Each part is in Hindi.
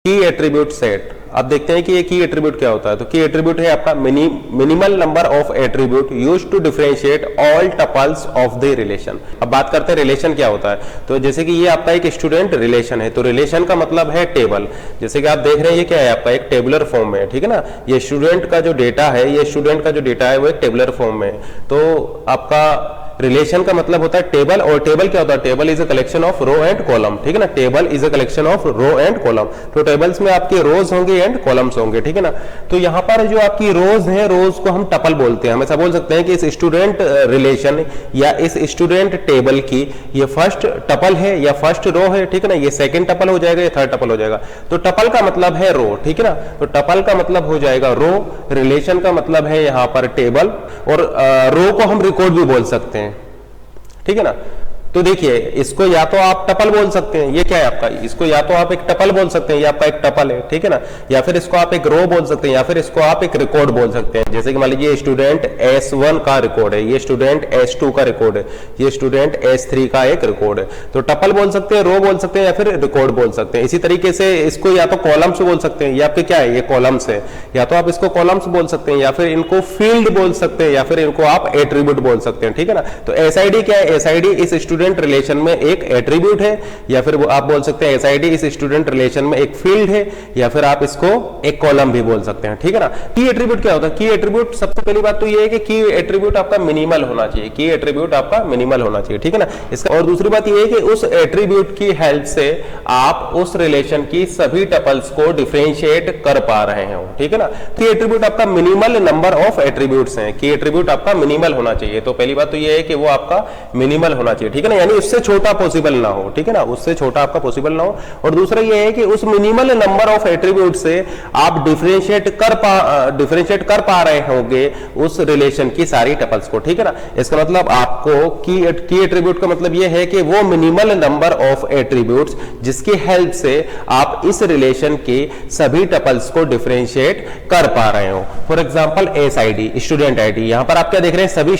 की एट्रीब्यूट सेट। अब देखते हैं कि ये की एट्रीब्यूट क्या होता है। तो की एट्रीब्यूट है आपका minimal number of attribute used to differentiate all tuples of the relation. अब बात करते हैं रिलेशन क्या होता है। तो जैसे कि ये आपका एक स्टूडेंट रिलेशन है, तो रिलेशन का मतलब है टेबल। जैसे कि आप देख रहे हैं ये क्या है, आपका एक टेबुलर फॉर्म में है, ठीक है ना। ये स्टूडेंट का जो डेटा है, ये स्टूडेंट का जो डेटा है वो एक टेबुलर फॉर्म में है। तो आपका रिलेशन का मतलब होता है टेबल, और टेबल क्या होता है, table is a collection of row and column, ठीक है ना। Table is a collection of row and column. तो टेबल्स में आपके रोज होंगे एंड कॉलम्स होंगे, ठीक है ना। तो यहाँ पर जो आपकी रोज है, रोज को हम टपल बोलते हैं। हम ऐसा बोल सकते हैं कि इस स्टूडेंट रिलेशन या इस स्टूडेंट टेबल की ये फर्स्ट टपल है या फर्स्ट रो है, ठीक है ना। ये सेकंड टपल हो जाएगा, ये थर्ड टपल हो जाएगा। तो टपल का मतलब है रो, ठीक है ना। तो टपल का मतलब हो जाएगा रो, रिलेशन का मतलब है यहाँ पर टेबल, और रो को हम रिकॉर्ड भी बोल सकते हैं, ठीक है ना। तो देखिए, इसको या तो आप टपल बोल सकते हैं, ये क्या है आपका, इसको या तो आप एक टपल बोल सकते हैं, ये आपका एक टपल है, ठीक है ना। या फिर इसको आप एक रो बोल सकते हैं, या फिर इसको आप एक रिकॉर्ड बोल सकते हैं। जैसे कि मान लीजिए स्टूडेंट S1 का रिकॉर्ड है, ये स्टूडेंट S2 का रिकॉर्ड है, ये स्टूडेंट S3 का एक रिकॉर्ड है। तो टपल बोल सकते हैं, रो बोल सकते हैं, या फिर रिकॉर्ड बोल सकते हैं। इसी तरीके से इसको या तो कॉलम्स बोल सकते हैं, ये आपके क्या है, ये कॉलम्स है, या तो आप इसको कॉलम्स बोल सकते हैं, या फिर इनको फील्ड बोल सकते हैं, या फिर इनको आप एट्रीब्यूट बोल सकते हैं, ठीक है ना। तो SID क्या है, SID इस स्टूडेंट रिलेशन में एक एट्रीब्यूट है, या फिर आप बोल सकते हैं SID इस स्टूडेंट रिलेशन में एक फील्ड है, या फिर आप इसको एक कॉलम भी बोल सकते हैं, ठीक है ना। की एट्रीब्यूट क्या होता है, की एट्रीब्यूट सबसे पहली बात तो ये है कि की एट्रीब्यूट आपका मिनिमल होना चाहिए, की एट्रीब्यूट आपका मिनिमल होना चाहिए, ठीक है ना। इसका और दूसरी बात ये है कि उस एट्रीब्यूट की हेल्प से आप उस रिलेशन की सभी टपल्स को डिफरेंशिएट कर पा रहे हो, ठीक है ना। की एट्रीब्यूट आपका मिनिमल नंबर ऑफ एट्रीब्यूट्स हैं, की एट्रीब्यूट आपका मिनिमल होना चाहिए। तो पहली बात तो ये है कि वो आपका मिनिमल होना चाहिए, ठीक है ना, यानी उससे छोटा पॉसिबल ना हो, ठीक है ना, उससे छोटा आपका पॉसिबल ना हो। और दूसरा ये है कि उस मिनिमल नंबर ऑफ एट्रीब्यूट से आप डिफरेंशिएट कर पा रहे होंगे उस रिलेशन की सारी टपल्स को, ठीक है ना। इसका मतलब आपको की एट्रीब्यूट का मतलब ये है कि वो मिनिमल नंबर ऑफ एट्रीब्यूट्स जिसकी हेल्प से आप इस रिलेशन के सभी टपल्स को डिफरेंशिएट कर पा रहे हो। For example SID student ID, यहां पर आप क्या देख रहे हैं, सभी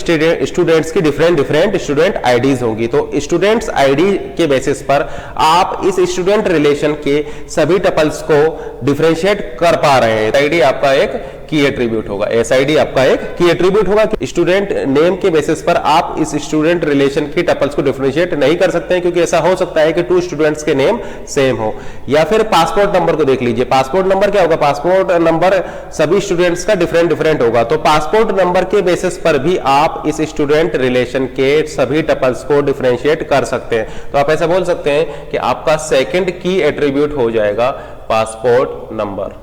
स्टूडेंट्स की डिफरेंट स्टूडेंट IDs होंगी। तो स्टूडेंट्स ID के बेसिस पर आप इस स्टूडेंट रिलेशन के सभी टपल्स को डिफरेंशिएट कर पा रहे हैं। SID आपका एक की एट्रीब्यूट होगा, SID आपका एक की एट्रीब्यूट होगा। स्टूडेंट नेम के बेसिस पर आप इस स्टूडेंट रिलेशन की टपल्स को डिफरेंशिएट नहीं कर सकते हैं, क्योंकि ऐसा हो सकता है कि 2 स्टूडेंट्स के नेम सेम हो। या फिर पासपोर्ट नंबर को देख लीजिए, पासपोर्ट नंबर क्या होगा, पासपोर्ट नंबर सभी स्टूडेंट्स का डिफरेंट होगा। तो पासपोर्ट नंबर के बेसिस पर भी आप इस स्टूडेंट रिलेशन के सभी टपल्स को डिफरेंशिएट कर सकते हैं। तो आप ऐसा बोल सकते हैं कि आपका सेकंड की एट्रीब्यूट हो जाएगा पासपोर्ट नंबर।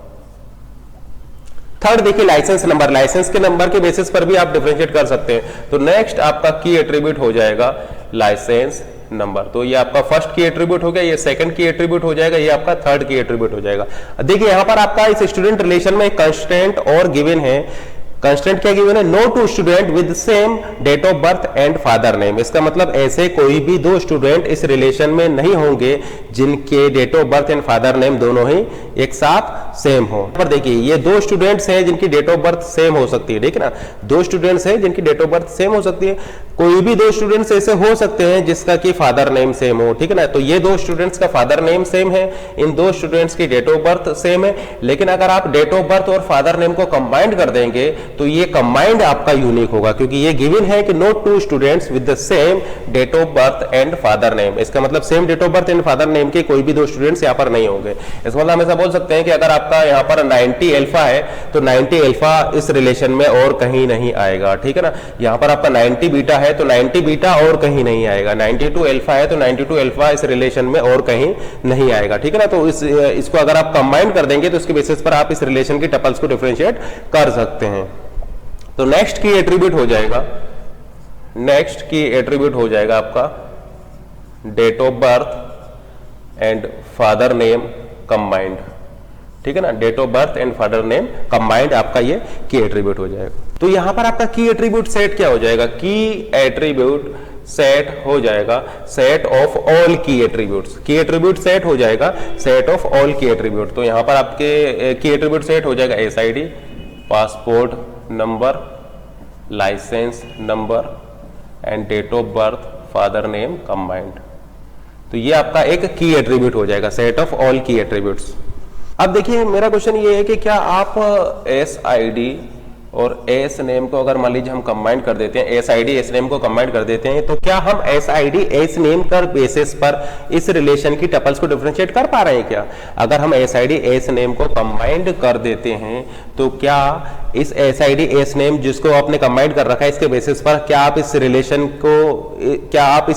थर्ड देखिए लाइसेंस नंबर, लाइसेंस के नंबर के बेसिस पर भी आप डिफरेंशिएट कर सकते हैं। तो नेक्स्ट आपका की एट्रीब्यूट हो जाएगा लाइसेंस नंबर। तो ये आपका फर्स्ट की एट्रीब्यूट हो गया, ये सेकंड की एट्रीब्यूट हो जाएगा, ये आपका थर्ड की एट्रीब्यूट हो जाएगा। देखिए यहां पर आपका इस स्टूडेंट रिलेशन में कंस्ट्रेंट और गिवन है। कंस्टेंट क्या गिवन है, no two student with same date of birth and father name. इसका मतलब ऐसे कोई भी 2 स्टूडेंट इस रिलेशन में नहीं होंगे जिनके date of birth and father name दोनों ही एक साथ सेम हो। पर देखिए ये 2 स्टूडेंट्स हैं जिनकी डेट ऑफ बर्थ सेम हो सकती है, ठीक है ना। 2 स्टूडेंट्स हैं जिनकी डेट ऑफ बर्थ सेम हो सकती है। कोई भी 2 स्टूडेंट्स ऐसे हो सकते हैं जिसका कि फादर नेम सेम हो, ठीक है ना। तो ये 2 स्टूडेंट्स का फादर नेम सेम है, इन 2 स्टूडेंट्स की डेट ऑफ बर्थ सेम है। लेकिन अगर आप डेट ऑफ बर्थ और फादर नेम को कंबाइंड कर देंगे तो ये कंबाइंड आपका यूनिक होगा, क्योंकि ये गिवन है कि no 2 students with the same date of birth and father name. इसका मतलब same date of birth and father name के कोई भी 2 स्टूडेंट्स यहाँ पर नहीं होंगे। इसका मतलब हम ऐसा बोल सकते हैं कि अगर आपका यहाँ पर 90 अल्फा है तो 90 अल्फा इस रिलेशन में और कहीं नहीं आएगा, ठीक है ना। यहाँ पर आपका 90 बीटा है तो 90 बीटा और कहीं नहीं आएगा। 92 अल्फा है तो 92 अल्फा इस रिलेशन में और कहीं नहीं आएगा, ठीक है ना। तो इसको अगर आप कंबाइन कर देंगे तो इसके बेसिस पर आप इस रिलेशन की टपल्स को डिफरेंशिएट कर सकते हैं। तो नेक्स्ट की एट्रीब्यूट हो जाएगा, नेक्स्ट की एट्रीब्यूट हो जाएगा आपका date of birth and father name combined, ठीक है ना। Date of birth and father name combined आपका ये की एट्रीब्यूट हो जाएगा। तो यहां पर आपका की एट्रीब्यूट सेट क्या हो जाएगा, की एट्रीब्यूट सेट हो जाएगा set of all key attributes. की एट्रीब्यूट सेट हो जाएगा सेट ऑफ ऑल की एट्रीब्यूट। तो यहां पर आपके की एट्रीब्यूट सेट हो जाएगा SID passport number, licence number and date of birth father name combined. तो ये आपका एक की एट्रीब्यूट हो जाएगा, set of all key attributes. अब देखिए मेरा क्वेश्चन ये है कि क्या आप एस आई डी और एस नेम को अगर मान लीजिए हम कंबाइन कर देते हैं, S I D S name को कंबाइन कर देते हैं, तो क्या हम S I D S name कर बेसिस पर इस रिलेशन की टपल्स को डिफरेंशिएट कर पा रहे हैं क्या? अगर हम S I D S name को कंबाइंड कर देते हैं तो क्या इस S I D S name जिसको आपने कंबाइंड कर रखा है इसके बेसिस पर क्या आप इस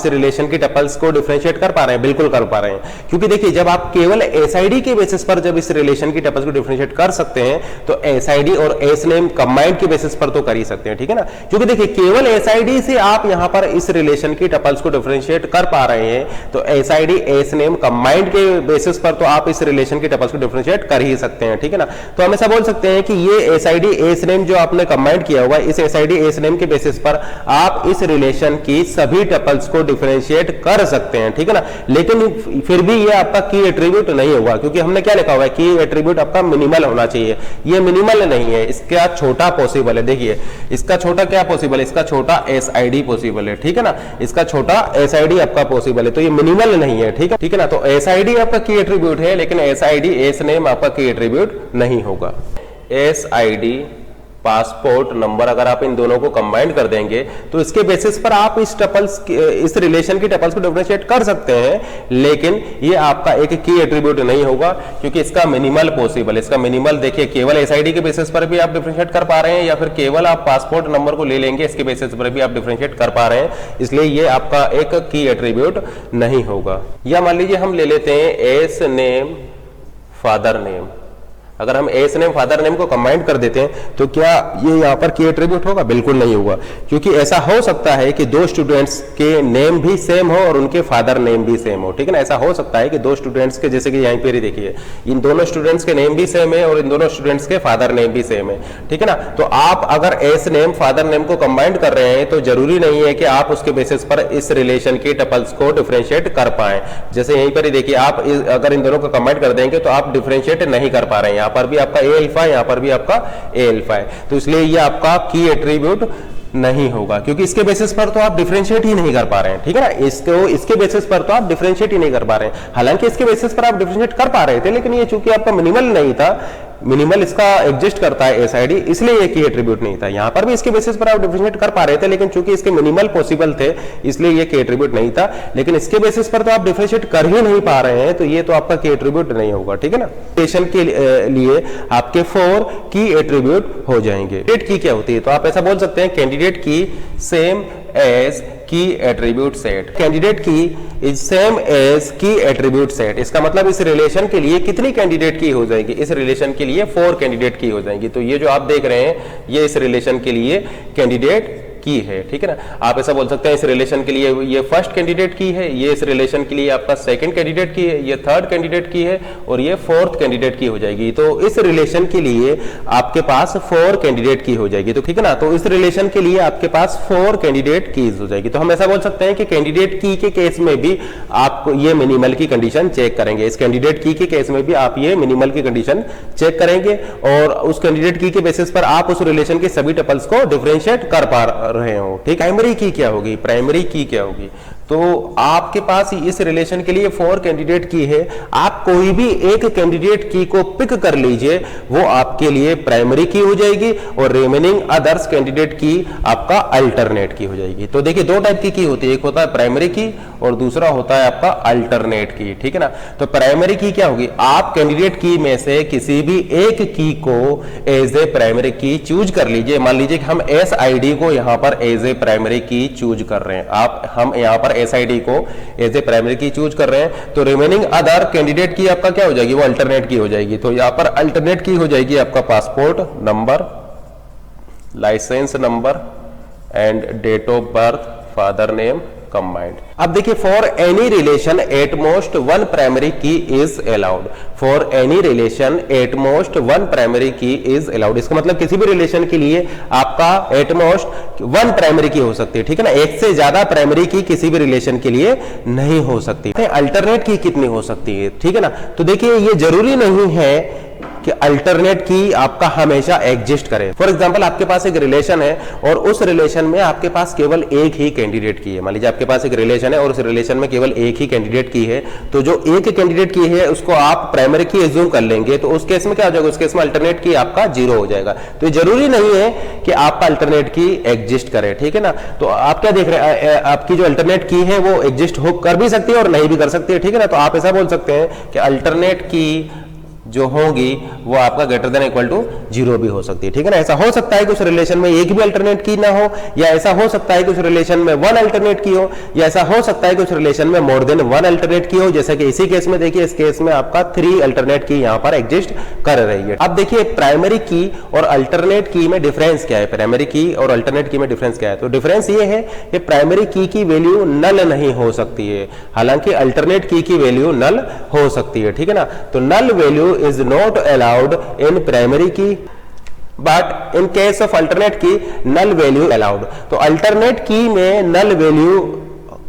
रिलेशन की टपल्स को डिफरेंशिएट कर पा रहे हैं? बिल्कुल कर पा रहे हैं, क्योंकि देखिए जब आप केवल एस आई डी के बेसिस पर जब इस रिलेशन की टपल्स को डिफरेंशिएट कर सकते हैं तो एस आई डी और एस नेम कंबाइंड के बेसिस पर तो कर ही सकते हैं, ठीक है ना। क्योंकि देखिए केवल एस आई डी से आप यहां पर इस रिलेशन की टपल्स को डिफरेंशिएट कर पा रहे हैं, तो S I D S name combined के बेसिस पर तो आप इस रिलेशन की टपल्स को डिफरेंशिएट कर ही सकते हैं, ठीक है ना। तो हम ऐसा बोल सकते हैं कि ये S I D S name जो आपने कंबाइंड किया हुआ है, इस S I D S name के बेसिस पर आप इस रिलेशन की सभी टपल्स को डिफरेंशिएट कर सकते हैं, ठीक है ना। लेकिन फिर भी ये आपका की एट्रीब्यूट नहीं होगा, क्योंकि हमने क्या लिखा हुआ है, की एट्रीब्यूट आपका मिनिमल होना चाहिए। ये मिनिमल नहीं है, इसका छोटा पॉसिबल है। देखिए इसका छोटा क्या पॉसिबल है, इसका छोटा एस आई डी पॉसिबल है, ठीक है ना। इसका छोटा एस आई डी आपका पॉसिबल है, तो ये मिनिमल नहीं है, ठीक है ना। तो एस आई डी आपका की एट्रीब्यूट है, लेकिन S I D S name आपका की एट्रीब्यूट नहीं होगा। S I D passport number अगर आप इन दोनों को कंबाइन कर देंगे तो इसके बेसिस पर आप इस रिलेशन की टपल्स को डिफरेंशिएट कर सकते हैं, लेकिन ये आपका एक की एट्रीब्यूट नहीं होगा, क्योंकि इसका मिनिमल पॉसिबल, इसका मिनिमल देखिए केवल एसआईडी के बेसिस पर भी आप डिफरेंशिएट कर पा रहे हैं, या फिर केवल आप पासपोर्ट नंबर को ले लेंगे इसके बेसिस पर भी आप डिफरेंशिएट कर पा रहे हैं, इसलिए ये आपका एक की एट्रीब्यूट नहीं होगा। या मान लीजिए हम ले लेते हैं एस नेम फादर नेम। अगर हम एस नेम फादर नेम को कंबाइन कर देते हैं तो क्या ये यहाँ पर की एट्रीब्यूट होगा? बिल्कुल नहीं होगा, क्योंकि ऐसा हो सकता है कि दो स्टूडेंट्स के नेम भी सेम हो और उनके फादर नेम भी सेम हो, ठीक है ना। ऐसा हो सकता है कि दो स्टूडेंट्स के, जैसे कि यहीं पे देखिए इन दोनों स्टूडेंट्स के नेम भी सेम है और इन दोनों स्टूडेंट्स के फादर नेम भी सेम है, ठीक है ना। तो आप अगर एस नेम फादर नेम को कंबाइन कर रहे हैं तो जरूरी नहीं है कि आप उसके बेसिस पर इस रिलेशन की टपल्स को डिफरेंशिएट कर पाए। जैसे यहीं पर ही देखिए आप अगर इन दोनों को कंबाइन कर देंगे तो आप डिफरेंशिएट नहीं कर पा रहे हैं, यहाँ पर भी आपका ए अल्फा, यहां पर भी आपका ए अल्फा है, तो इसलिए ये आपका की एट्रीब्यूट नहीं होगा, क्योंकि इसके बेसिस पर तो आप डिफरेंशिएट ही नहीं कर पा रहे हैं, ठीक है ना। इसके बेसिस पर तो आप डिफरेंशिएट ही नहीं कर पा रहे हैं। हालांकि इसके बेसिस पर आप डिफरेंशिएट कर पा रहे थे, लेकिन ये चूंकि आपका मिनिमल नहीं था, मिनिमल इसका एग्जिस्ट करता है एसआईडी, इसलिए ये की एट्रीब्यूट नहीं था। यहां पर भी इसके बेसिस पर आप डिफरेंशिएट कर पा रहे थे, लेकिन चूंकि इसके मिनिमल पॉसिबल थे इसलिए ये की एट्रीब्यूट नहीं था, लेकिन इसके बेसिस पर तो आप डिफरेंशिएट कर ही नहीं पा रहे हैं, तो ये तो आपका की एट्रीब्यूट नहीं होगा, ठीक है ना। रिलेशन के लिए आपके 4 की एट्रीब्यूट हो जाएंगे। कैंडिडेट की क्या होती है? तो आप ऐसा बोल सकते हैं candidate key same as key attribute set. Candidate key is same as key attribute set, इसका मतलब इस रिलेशन के लिए कितनी कैंडिडेट की हो जाएगी? इस रिलेशन के लिए 4 कैंडिडेट की हो जाएंगी। तो ये जो आप देख रहे हैं ये इस रिलेशन के लिए कैंडिडेट की है, ठीक है ना। आप ऐसा बोल सकते हैं इस रिलेशन के लिए ये फर्स्ट कैंडिडेट की है, ये इस रिलेशन के लिए आपका सेकंड कैंडिडेट की है, ये थर्ड कैंडिडेट की है और ये फोर्थ कैंडिडेट की हो जाएगी। तो इस रिलेशन के लिए आपके पास 4 कैंडिडेट की हो जाएगी, तो ठीक है ना। तो इस रिलेशन के लिए आपके पास 4 कैंडिडेट कीज हो जाएगी। तो हम ऐसा बोल सकते हैं कि कैंडिडेट की के केस में भी आप ये मिनिमल की कंडीशन चेक करेंगे। इस कैंडिडेट की के केस में भी आप ये मिनिमल की कंडीशन चेक करेंगे और उस कैंडिडेट की के बेसिस पर आप उस रिलेशन के सभी टपल्स को डिफरेंशिएट कर पा रहे हो, ठीक। प्राइमरी की क्या होगी? प्राइमरी की क्या होगी? तो आपके पास इस रिलेशन के लिए 4 कैंडिडेट की है, आप कोई भी एक कैंडिडेट की को पिक कर लीजिए, वो आपके लिए प्राइमरी की हो जाएगी और रिमेनिंग अदर्स कैंडिडेट की आपका अल्टरनेट की हो जाएगी। तो देखिए 2 टाइप की होती है, एक होता है प्राइमरी की और दूसरा होता है आपका अल्टरनेट की, ठीक है ना। तो प्राइमरी की क्या होगी? आप कैंडिडेट की में से किसी भी एक की को एज ए प्राइमरी की चूज कर लीजिए। मान लीजिए कि हम एस आई डी को यहां पर एज ए प्राइमरी की चूज कर रहे हैं, हम यहां पर एसआईडी को एज ए प्राइमरी की चूज कर रहे हैं, तो रिमेनिंग अदर कैंडिडेट की आपका क्या हो जाएगी? वो अल्टरनेट की हो जाएगी। तो यहां पर अल्टरनेट की हो जाएगी आपका passport number, licence number and date of birth, father name combined. अब देखिए for any relation at most 1 primary key is allowed. For any relation at most 1 primary key is allowed, इसका मतलब किसी भी रिलेशन के लिए आपका एट मोस्ट 1 प्राइमरी की हो सकती है, ठीक है ना। एक से ज्यादा प्राइमरी की किसी भी रिलेशन के लिए नहीं हो सकती। अल्टरनेट की कितनी हो सकती है, ठीक है ना। तो देखिए ये जरूरी नहीं है कि अल्टरनेट की आपका हमेशा एग्जिस्ट करे। फॉर एग्जांपल आपके पास एक रिलेशन है और उस रिलेशन में आपके पास केवल एक ही कैंडिडेट की है। मान लीजिए आपके पास एक रिलेशन है और उस रिलेशन में केवल एक ही कैंडिडेट की है, तो जो एक कैंडिडेट की है उसको आप प्राइमरी की एज्यूम कर लेंगे, तो उस केस में क्या हो जाएगा, उस केस में अल्टरनेट की आपका 0 हो जाएगा। तो जरूरी नहीं है कि आपका अल्टरनेट की एग्जिस्ट करे, ठीक है ना। तो आप क्या देख रहे हैं, आपकी जो अल्टरनेट की है वो एग्जिस्ट हो कर भी सकती है और नहीं भी कर सकती है, ठीक है ना। तो आप ऐसा बोल सकते हैं कि अल्टरनेट की जो होगी वो आपका ग्रेटर देन इक्वल टू 0 भी हो सकती है, ठीक है ना। ऐसा हो सकता है कि उस रिलेशन में एक भी अल्टरनेट की ना हो, या ऐसा हो सकता है कि उस रिलेशन में 1 अल्टरनेट की हो, या ऐसा हो सकता है कि उस रिलेशन में मोर देन 1 अल्टरनेट की हो। जैसे कि इसी केस में देखिए, इस केस में आपका 3 अल्टरनेट की यहां पर एग्जिस्ट कर रही है। अब देखिए प्राइमरी की और अल्टरनेट की में डिफरेंस क्या है, प्राइमरी की और अल्टरनेट की में डिफरेंस क्या है। तो डिफरेंस ये है कि प्राइमरी की वैल्यू नल नहीं हो सकती है, हालांकि अल्टरनेट की वैल्यू नल हो सकती है, ठीक है ना। तो null value is not allowed in primary key but in case of alternate key null value allowed। तो alternate key में null value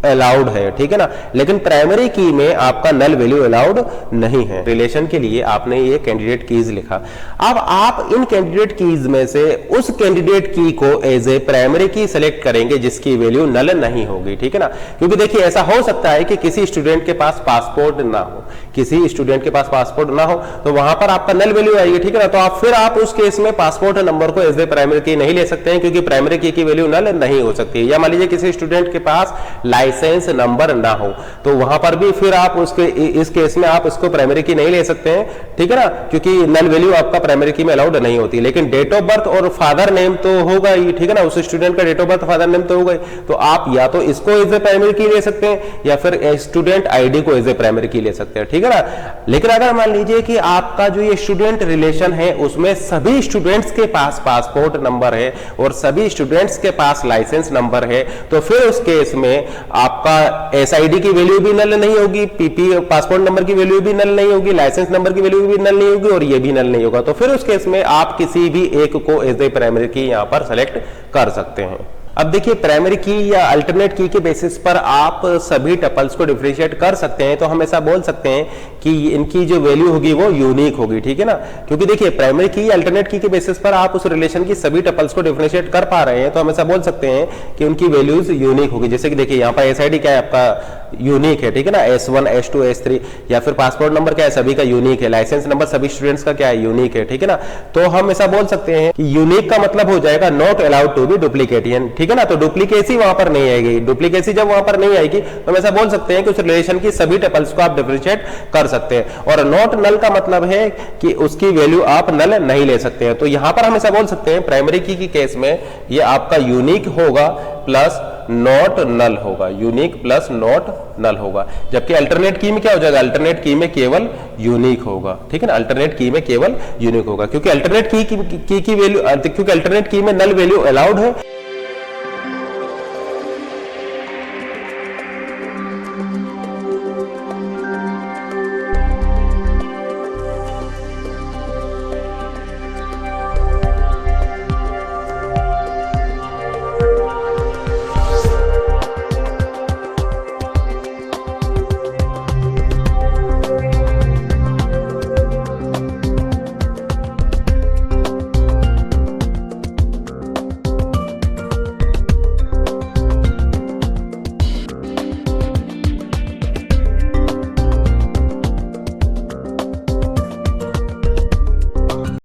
अलाउड है, ठीक है ना, लेकिन प्राइमरी की में आपका नल वैल्यू अलाउड नहीं है। रिलेशन के लिए आपने ये कैंडिडेट कीज लिखा। अब आप इन कैंडिडेट कीज में से उस कैंडिडेट की को एज ए प्राइमरी की सेलेक्ट करेंगे जिसकी वैल्यू नल नहीं होगी, ठीक है ना। क्योंकि देखिए ऐसा हो सकता है कि किसी स्टूडेंट के पास पासपोर्ट ना हो, किसी स्टूडेंट के पास पासपोर्ट ना हो, तो वहां पर आपका नल वैल्यू आएगी, ठीक है ना। तो आप फिर आप उस केस में पासपोर्ट नंबर को एज ए प्राइमरी की नहीं ले सकते हैं, क्योंकि प्राइमरी की वैल्यू नल नहीं हो सकती है। या मान लीजिए किसी स्टूडेंट के पास लाइसेंस नंबर ना हो, तो वहां पर भी फिर आप उसके इस केस में आप इसको प्राइमरी की नहीं ले सकते हैं, ठीक है ना, क्योंकि नल वैल्यू आपका प्राइमरी की में अलाउड नहीं होती। लेकिन डेट ऑफ बर्थ और फादर नेम तो होगा ही, ठीक है ना, उस स्टूडेंट का date of birth father name तो होगा ही। तो आप या तो इसको एज ए प्राइमरी की ले सकते हैं या फिर स्टूडेंट आईडी को एज ए प्राइमरी की ले सकते हैं, ठीक है ना। लेकिन अगर मान लीजिए कि आपका जो ये स्टूडेंट रिलेशन है उसमें सभी स्टूडेंट्स के पास पासपोर्ट नंबर है और सभी स्टूडेंट्स के पास लाइसेंस नंबर है, तो फिर उस केस में आपका एसआईडी की वैल्यू भी नल नहीं होगी, पीपी पासपोर्ट नंबर की वैल्यू भी नल नहीं होगी, लाइसेंस नंबर की वैल्यू भी नल नहीं होगी और ये भी नल नहीं होगा। तो फिर उस केस में आप किसी भी एक को एज ए प्राइमरी की यहां पर सेलेक्ट कर सकते हैं। अब देखिए प्राइमरी की या अल्टरनेट की के बेसिस पर आप सभी टपल्स को डिफरेंशिएट कर सकते हैं। तो हम ऐसा बोल सकते हैं कि इनकी जो वैल्यू होगी वो यूनिक होगी, ठीक है ना। क्योंकि देखिए प्राइमरी की या अल्टरनेट की के बेसिस पर आप उस रिलेशन की सभी टपल्स को डिफरेंशिएट कर पा रहे हैं, तो हम ऐसा बोल सकते हैं कि उनकी वैल्यूज यूनिक होगी। जैसे कि देखिए यहाँ पर एसआईडी क्या है आपका यूनिक है, ठीक है ना, S1 S2 S3, या फिर पासपोर्ट नंबर क्या है सभी का यूनिक है, लाइसेंस नंबर सभी स्टूडेंट्स का क्या है यूनिक है, ठीक है ना। तो हम ऐसा बोल सकते हैं कि यूनिक का मतलब हो जाएगा not allowed to be duplicate, ठीक है ना। तो डुप्लीकेसी वहां पर नहीं आएगी, डुप्लीकेसी जब वहां पर नहीं आएगी तो हम ऐसा बोल सकते हैं कि उस रिलेशन की सभी टपल्स को आप डिफरेंशिएट कर सकते हैं। और नॉट नल का मतलब है कि उसकी वैल्यू आप नल नहीं ले सकते हैं। तो यहां पर हम ऐसा बोल सकते हैं प्राइमरी की केस में ये आपका यूनिक होगा प्लस नॉट नल होगा, यूनिक प्लस नॉट नल होगा। जबकि अल्टरनेट की में क्या हो जाएगा, अल्टरनेट की में केवल यूनिक होगा, ठीक है ना, अल्टरनेट की में केवल यूनिक होगा। क्योंकि अल्टरनेट की वैल्यू, क्योंकि अल्टरनेट की में नल वैल्यू अलाउड है